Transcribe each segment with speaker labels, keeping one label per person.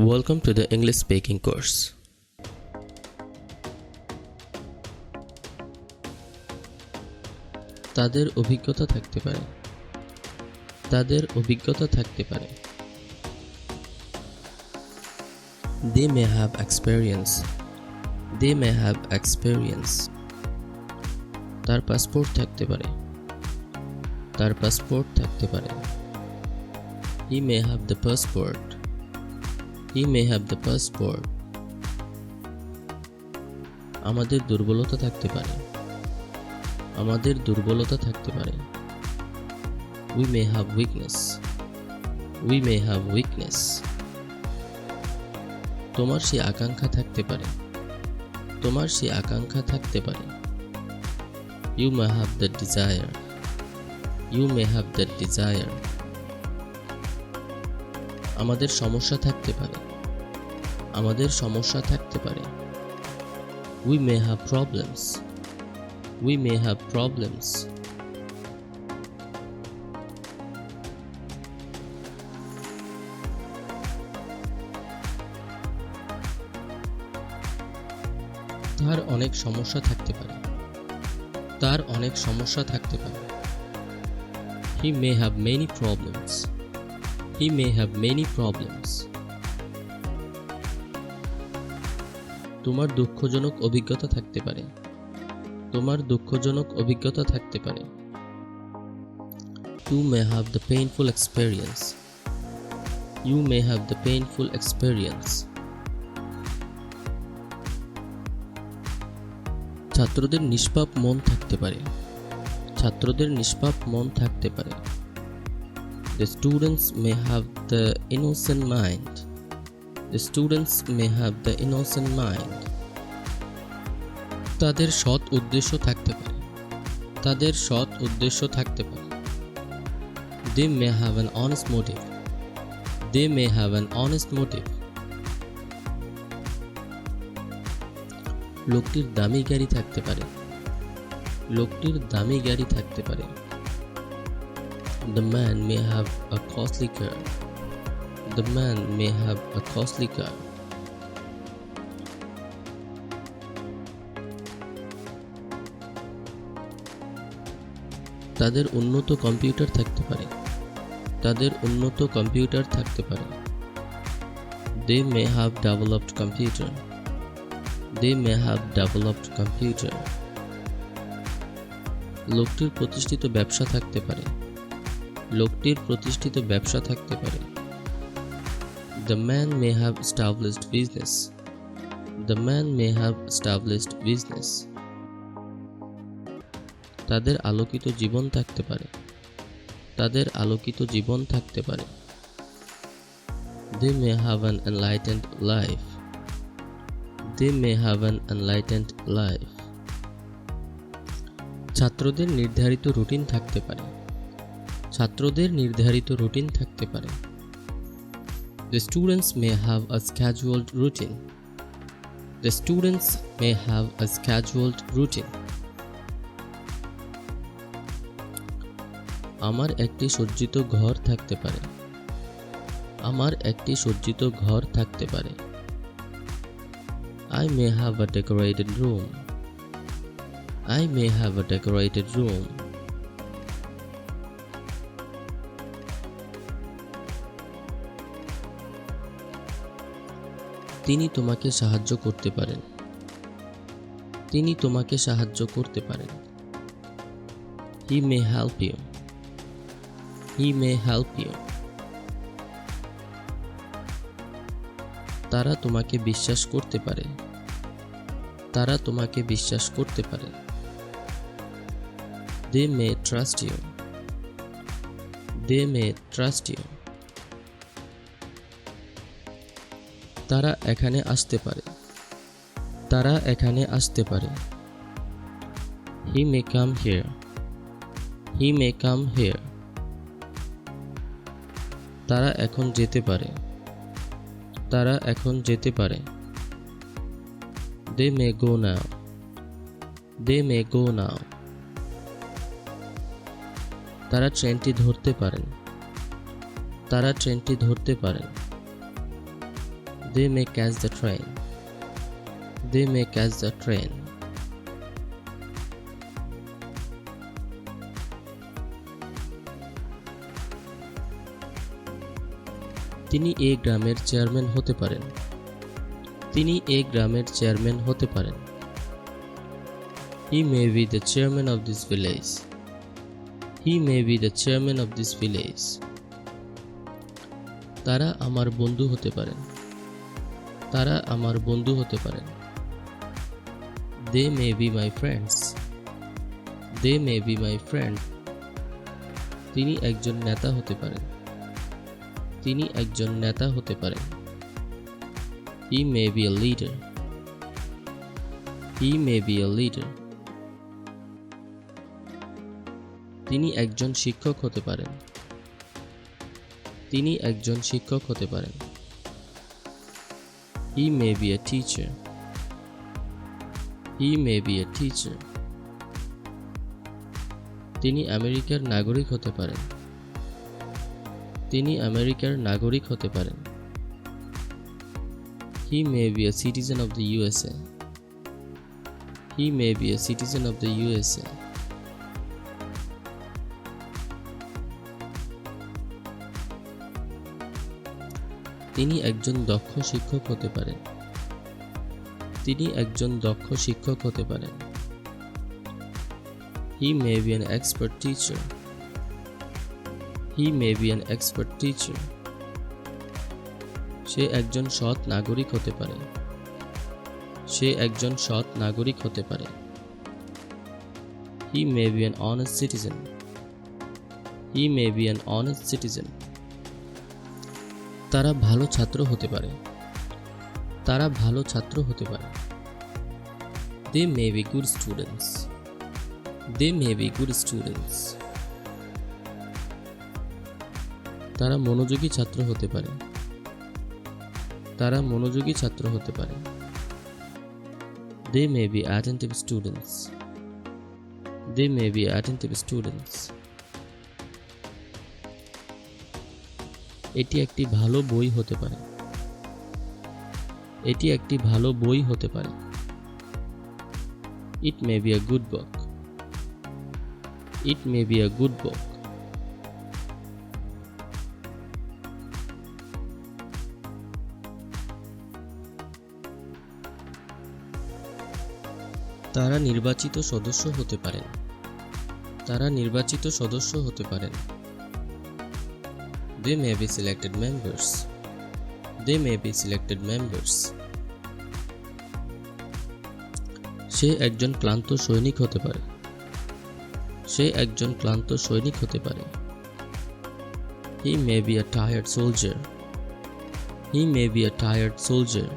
Speaker 1: Welcome to the English speaking course. তাদের অভিজ্ঞতা থাকতে পারে। তাদের অভিজ্ঞতা থাকতে পারে। They may have experience. They may have experience. তার পাসপোর্ট থাকতে পারে। তার পাসপোর্ট থাকতে পারে। He may have the passport. He may have the passport. আমাদের দুর্বলতা থাকতে পারে। আমাদের দুর্বলতা থাকতে পারে। We may have weakness. We may have weakness. তোমার সেই আকাঙ্ক্ষা থাকতে পারে। তোমার সেই আকাঙ্ক্ষা থাকতে পারে। You may have the desire. You may have the desire. আমাদের সমস্যা থাকতে পারে। আমাদের সমস্যা থাকতে পারে। We may have problems. We may have problems. তার অনেক সমস্যা থাকতে পারে। তার অনেক সমস্যা থাকতে পারে। He may have many problems. He may have many problems. তোমার দুঃখজনক অভিজ্ঞতা থাকতে পারে। তোমার দুঃখজনক অভিজ্ঞতা থাকতে পারে। You may have the painful experience. You may have the painful experience. ছাত্রদের নিষ্পাপ মন থাকতে পারে। ছাত্রদের নিষ্পাপ মন থাকতে পারে। The students may have the innocent mind. The students may have the innocent mind. তাদের সৎ উদ্দেশ্য থাকতে পারে। তাদের সৎ উদ্দেশ্য থাকতে পারে। They may have an honest motive. They may have an honest motive. লোকটির দামি গাড়ি থাকতে পারে। লোকটির দামি গাড়ি থাকতে পারে। The man may have a costly car. The man may have a costly car. তাদের উন্নত কম্পিউটার থাকতে পারে। তাদের উন্নত কম্পিউটার থাকতে পারে। They may have developed computer. They may have developed computer. লোকটির প্রতিষ্ঠিত ব্যবসা থাকতে পারে। লোকটির প্রতিষ্ঠিত ব্যবসা থাকতে পারে। The man may have established business. The man may have established business. তাদের আলোকিত জীবন থাকতে পারে। তাদের আলোকিত জীবন থাকতে পারে। They may have an enlightened life. They may have an enlightened life. ছাত্রদের নির্ধারিত রুটিন থাকতে পারে। ছাত্রদের নির্ধারিত রুটিন থাকতে পারে। The students may have a scheduled routine. The students may have a scheduled routine. আমার একটি সজ্জিত ঘর থাকতে পারে। আমার একটি সজ্জিত ঘর থাকতে পারে। I may have a decorated room. I may have a decorated room. তিনি তোমাকে সাহায্য করতে পারেন। তিনি তোমাকে সাহায্য করতে পারেন। He may help you. He may help you. তারা তোমাকে বিশ্বাস করতে পারে। তারা তোমাকে বিশ্বাস করতে পারে। They may trust you. They may trust you. তারা এখানে আসতে পারে। তারা এখানে আসতে পারে। He may come here. He may come here. তারা এখন যেতে পারে। তারা এখন যেতে পারে। They may go now. They may go now. তারা ট্রেনটি ধরতে পারেন। তারা ট্রেনটি ধরতে পারেন। They may catch the train. They may catch the train. তিনি এই গ্রামের চেয়ারম্যান হতে পারেন। তিনি এই গ্রামের চেয়ারম্যান হতে পারেন। He may be the chairman of this village. He may be the chairman of this village. তারা আমার বন্ধু হতে পারেন। তারা আমার বন্ধু হতে পারেন। They may be my friends. They may be my friend. তিনি একজন নেতা হতে পারেন। তিনি একজন নেতা হতে পারেন। He may be a leader. He may be a leader. তিনি একজন শিক্ষক হতে পারেন। তিনি একজন শিক্ষক হতে পারেন। He may be a teacher. He may be a teacher. তিনি আমেরিকার নাগরিক হতে পারেন। তিনি আমেরিকার নাগরিক হতে পারেন। He may be a citizen of the USA. He may be a citizen of the USA. তিনি একজন দক্ষ শিক্ষক হতে পারেন। তিনি একজন দক্ষ শিক্ষক হতে পারেন। He may be an expert teacher. He may be an expert teacher. সে একজন সৎ নাগরিক হতে পারে। সে একজন সৎ নাগরিক হতে পারে। He may be an honest citizen. He may be an honest citizen. তারা ভালো ছাত্র হতে পারে। তারা ভালো ছাত্র হতে পারে। They may be good students. They may be good students. তারা মনোযোগী ছাত্র হতে পারে। তারা মনোযোগী ছাত্র হতে পারে। They may be attentive students. They may be attentive students. এটি একটি ভালো বই হতে পারে। এটি একটি ভালো বই হতে পারে। It may be a good book. It may be a good book. তারা নির্বাচিত সদস্য হতে পারেন। তারা নির্বাচিত সদস্য হতে পারেন। They may be selected members. They may be selected members. সে একজন ক্লান্ত সৈনিক হতে পারে। সে একজন ক্লান্ত সৈনিক হতে পারে। He may be a tired soldier. He may be a tired soldier.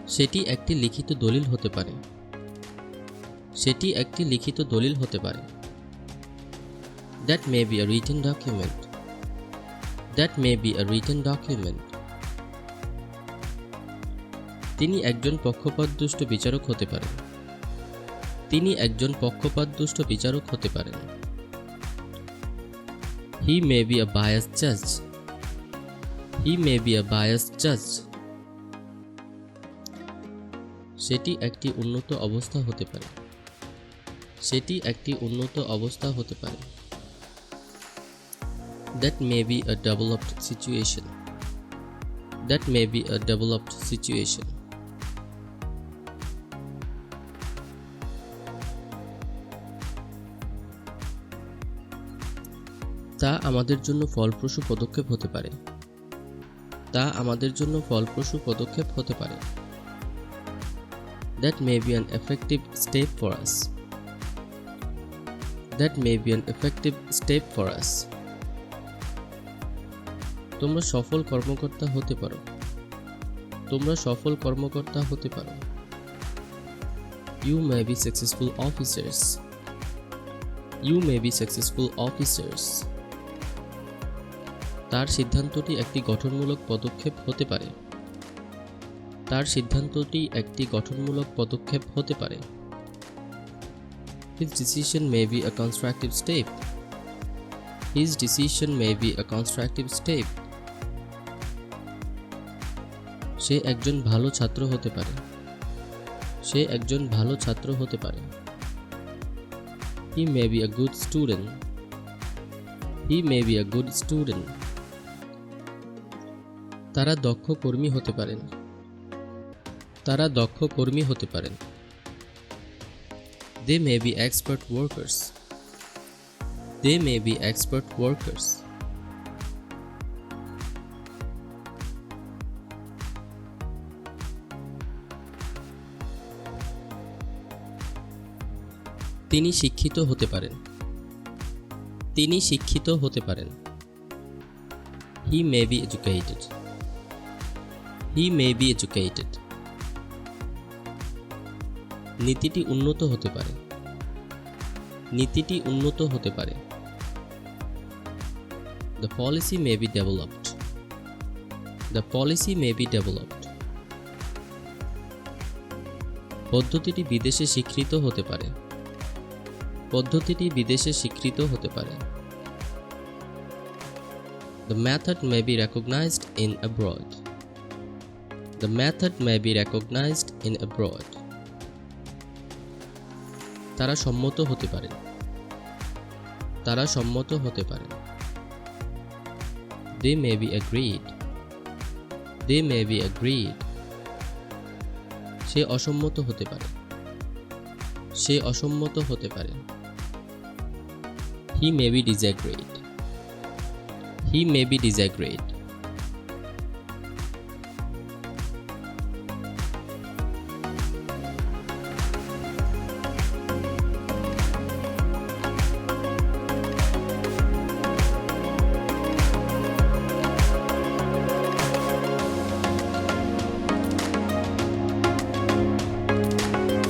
Speaker 1: সেটি একটি লিখিত দলিল হতে পারে। সেটি একটি লিখিত দলিল হতে পারে। That may be a written document. That may be a written document. তিনি একজন পক্ষপাতদুষ্ট বিচারক হতে পারেন। তিনি একজন পক্ষপাতদুষ্ট বিচারক হতে পারেন। He may be a biased judge. He may be a biased judge. সেটি একটি উন্নত অবস্থা হতে পারে। সেটি একটি উন্নত অবস্থা হতে পারে। That may be a developed situation. That may be a developed situation. তা আমাদের জন্য ফলপ্রসূ পদক্ষেপ হতে পারে। তা আমাদের জন্য ফলপ্রসূ পদক্ষেপ হতে পারে। That may be an effective step for us. That may be an effective step for us. তোমরা সফল কর্মকর্তা হতে পারো। তোমরা সফল কর্মকর্তা হতে পারো। You may be successful officers. You may be successful officers. তার সিদ্ধান্তটি একটি গঠনমূলক পদক্ষেপ হতে পারে। তার সিদ্ধান্তটি একটি গঠনমূলক পদক্ষেপ হতে পারে। His decision may be a constructive step. His decision may be a constructive step. সে একজন ভালো ছাত্র হতে পারে। সে একজন ভালো ছাত্র হতে পারে। He may be a good student. He may be a good student. তারা দক্ষ কর্মী হতে পারেন। তারা দক্ষ কর্মী হতে পারেন। They may be expert workers. They may be expert workers. তিনি শিক্ষিত হতে পারেন। তিনি শিক্ষিত হতে পারেন। He may be educated. He may be educated. নীতিটি উন্নত হতে পারে। নীতিটি উন্নত হতে পারে। The policy may be developed. The policy may be developed. পদ্ধতিটি বিদেশে স্বীকৃত হতে পারে। পদ্ধতিটি বিদেশে স্বীকৃত হতে পারে। The method may be recognized in abroad. The method may be recognized in abroad. তারা সম্মত হতে পারে। তারা সম্মত হতে পারে। They may be agreed. They may be agreed. সে অসম্মত হতে পারে। সে অসম্মত হতে পারে। He may be disagreed. He may be disagreed.